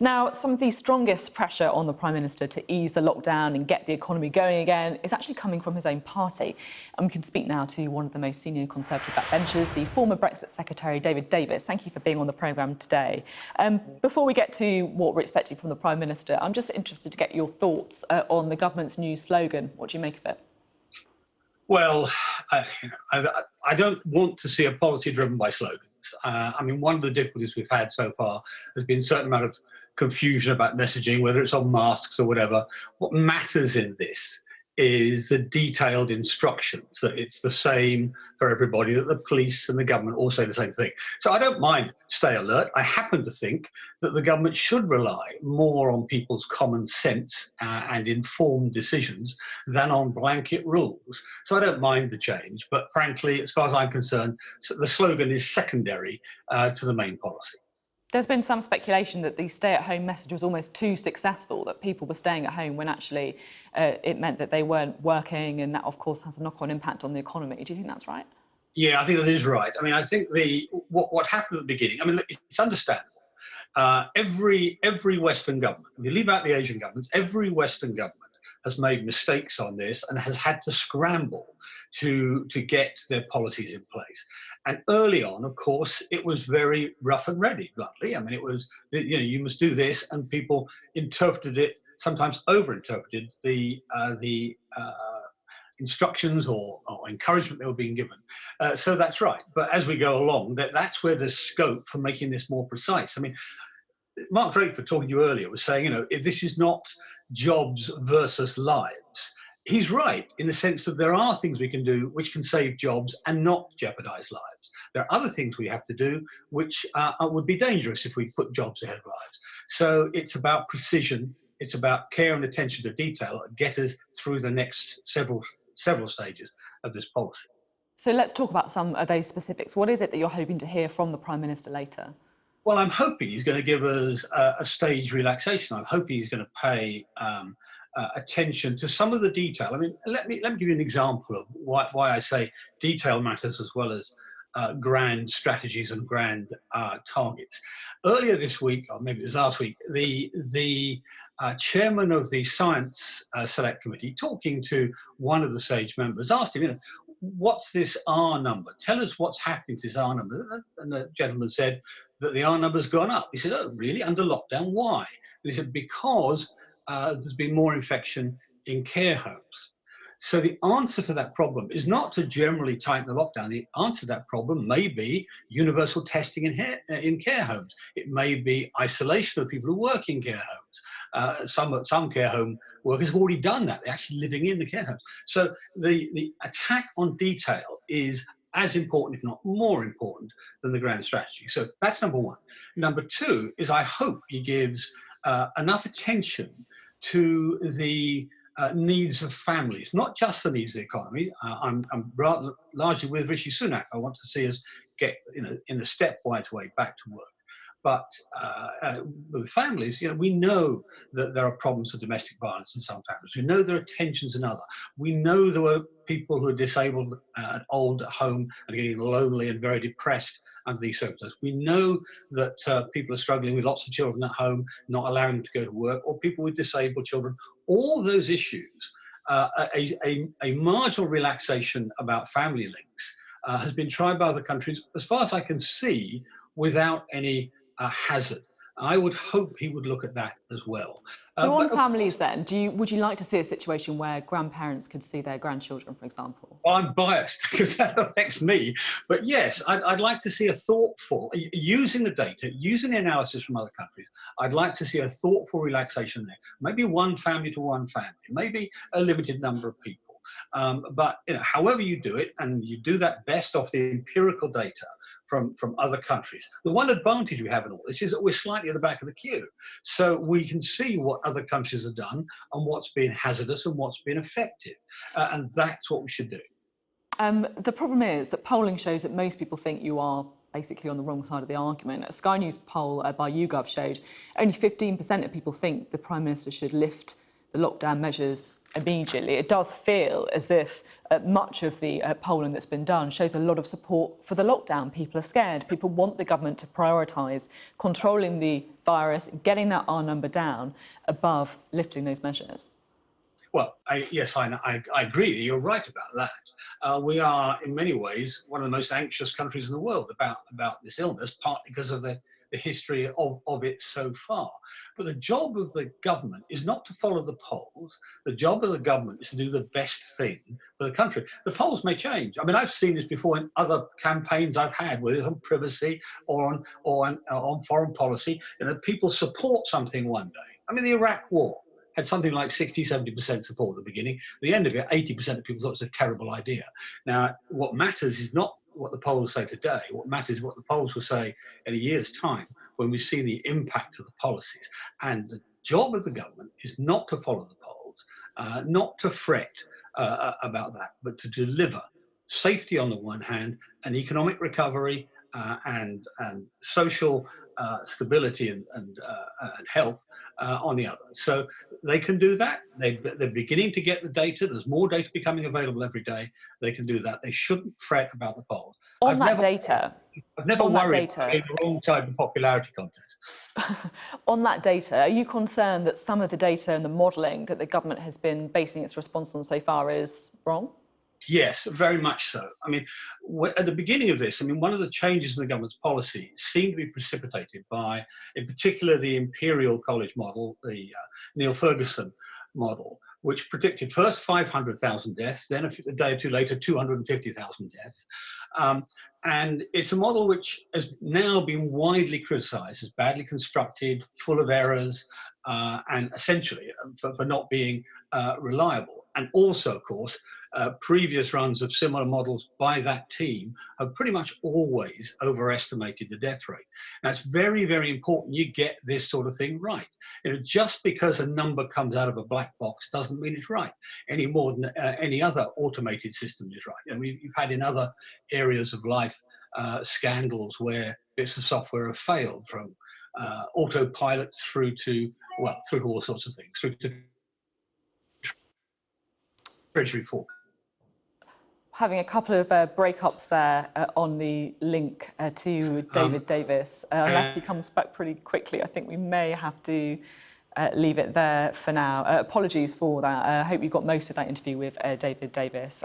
Now, some of the strongest pressure on the Prime Minister to ease the lockdown and get the economy going again is actually coming from his own party. And we can speak now to one of the most senior Conservative backbenchers, the former Brexit Secretary David Davis. Thank you for being on the programme today. Before we get to what we're expecting from the Prime Minister, I'm just interested to get your thoughts on the government's new slogan. What do you make of it? Well, I don't want to see a policy driven by slogans. I mean, one of the difficulties we've had so far has been a certain amount of confusion about messaging, whether it's on masks or whatever. What matters in this is the detailed instructions, that it's the same for everybody, that the police and the government all say the same thing. So I don't mind stay alert. I happen to think that the government should rely more on people's common sense and informed decisions than on blanket rules. So I don't mind the change, but frankly, as far as I'm concerned, the slogan is secondary to the main policy. There's been some speculation that the stay-at-home message was almost too successful, that people were staying at home when actually it meant that they weren't working, and that, of course, has a knock-on impact on the economy. Do you think that's right? Yeah, I think that is right. I mean, I think what happened at the beginning, I mean, it's understandable. Every Western government, if you leave out the Asian governments, every Western government has made mistakes on this and has had to scramble to get their policies in place. And early on, of course, it was very rough and ready, bluntly. I mean, it was, you must do this, and people interpreted it, sometimes over-interpreted the instructions or encouragement they were being given. So that's right. But as we go along, that's where there's scope for making this more precise. I mean, Mark Drakeford, talking to you earlier, was saying, if this is not jobs versus lives. He's right in the sense that there are things we can do which can save jobs and not jeopardize lives. There are other things we have to do which would be dangerous if we put jobs ahead of lives. So it's about precision. It's about care and attention to detail that get us through the next several stages of this policy. So let's talk about some of those specifics. What is it that you're hoping to hear from the Prime Minister later? Well, I'm hoping he's going to give us a stage relaxation. I'm hoping he's going to pay attention to some of the detail. I mean, let me give you an example of why I say detail matters as well as grand strategies and grand targets. Earlier this week, or maybe it was last week, the chairman of the Science Select Committee, talking to one of the SAGE members, asked him, what's this R number? Tell us what's happening to this R number. And the gentleman said that the R number's gone up. He said, oh, really? Under lockdown? Why? And he said, because there's been more infection in care homes. So the answer to that problem is not to generally tighten the lockdown. The answer to that problem may be universal testing in care homes. It may be isolation of people who work in care homes. Some care home workers have already done that. They're actually living in the care homes. So the attack on detail is as important, if not more important, than the grand strategy. So that's number one. Number two is I hope he gives enough attention to the needs of families, not just the needs of the economy. I'm largely with Rishi Sunak. I want to see us get, in a stepwise way back to work. But with families, we know that there are problems of domestic violence in some families. We know there are tensions in others. We know there are people who are disabled and old at home and getting lonely and very depressed under these circumstances. We know that people are struggling with lots of children at home, not allowing them to go to work, or people with disabled children. All those issues, a marginal relaxation about family links has been tried by other countries, as far as I can see, without any hazard. I would hope he would look at that as well. So on families then, would you like to see a situation where grandparents could see their grandchildren, for example? Well, I'm biased because that affects me. But yes, I'd like to see a thoughtful, using the data, using the analysis from other countries, I'd like to see a thoughtful relaxation there. Maybe one family to one family, maybe a limited number of people. But however you do it, and you do that best off the empirical data from other countries. The one advantage we have in all this is that we're slightly at the back of the queue, so we can see what other countries have done and what's been hazardous and what's been effective, and that's what we should do. The problem is that polling shows that most people think you are basically on the wrong side of the argument. A Sky News poll by YouGov showed only 15% of people think the Prime Minister should lift the lockdown measures immediately. It does feel as if much of the polling that's been done shows a lot of support for the lockdown. People are scared. People want the government to prioritise controlling the virus, getting that R number down above lifting those measures. Well, yes, I agree. You're right about that. We are, in many ways, one of the most anxious countries in the world about this illness, partly because of the history of it so far. But the job of the government is not to follow the polls. The job of the government is to do the best thing for the country. The polls may change. I mean, I've seen this before in other campaigns I've had, whether it's on privacy or on foreign policy. You know, people support something one day. I mean, the Iraq War had something like 60–70% support at the beginning. At the end of it, 80% of people thought it was a terrible idea. Now, what matters is not what the polls say today. What matters is what the polls will say in a year's time when we see the impact of the policies. And the job of the government is not to follow the polls, not to fret about that, but to deliver safety on the one hand, and economic recovery and social stability and health on the other. So they can do that. They're beginning to get the data. There's more data becoming available every day. They can do that. They shouldn't fret about the polls. I've never worried about being the wrong side of the popularity contest. On that data, are you concerned that some of the data and the modelling that the government has been basing its response on so far is wrong? Yes, very much so. I mean, at the beginning of this, I mean, one of the changes in the government's policy seemed to be precipitated by, in particular, the Imperial College model, the Neil Ferguson model, which predicted first 500,000 deaths, then a day or two later, 250,000 deaths. And it's a model which has now been widely criticised as badly constructed, full of errors, and essentially for not being reliable. And also, of course, previous runs of similar models by that team have pretty much always overestimated the death rate. Now, it's very, very important you get this sort of thing right. You know, just because a number comes out of a black box doesn't mean it's right, any more than any other automated system is right. You know, we've had in other areas of life scandals where bits of software have failed, from autopilots through to all sorts of things, through to Treasury Fork. Having a couple of breakups there on the link to David Davis. Unless he comes back pretty quickly, I think we may have to leave it there for now. Apologies for that. I hope you got most of that interview with David Davis.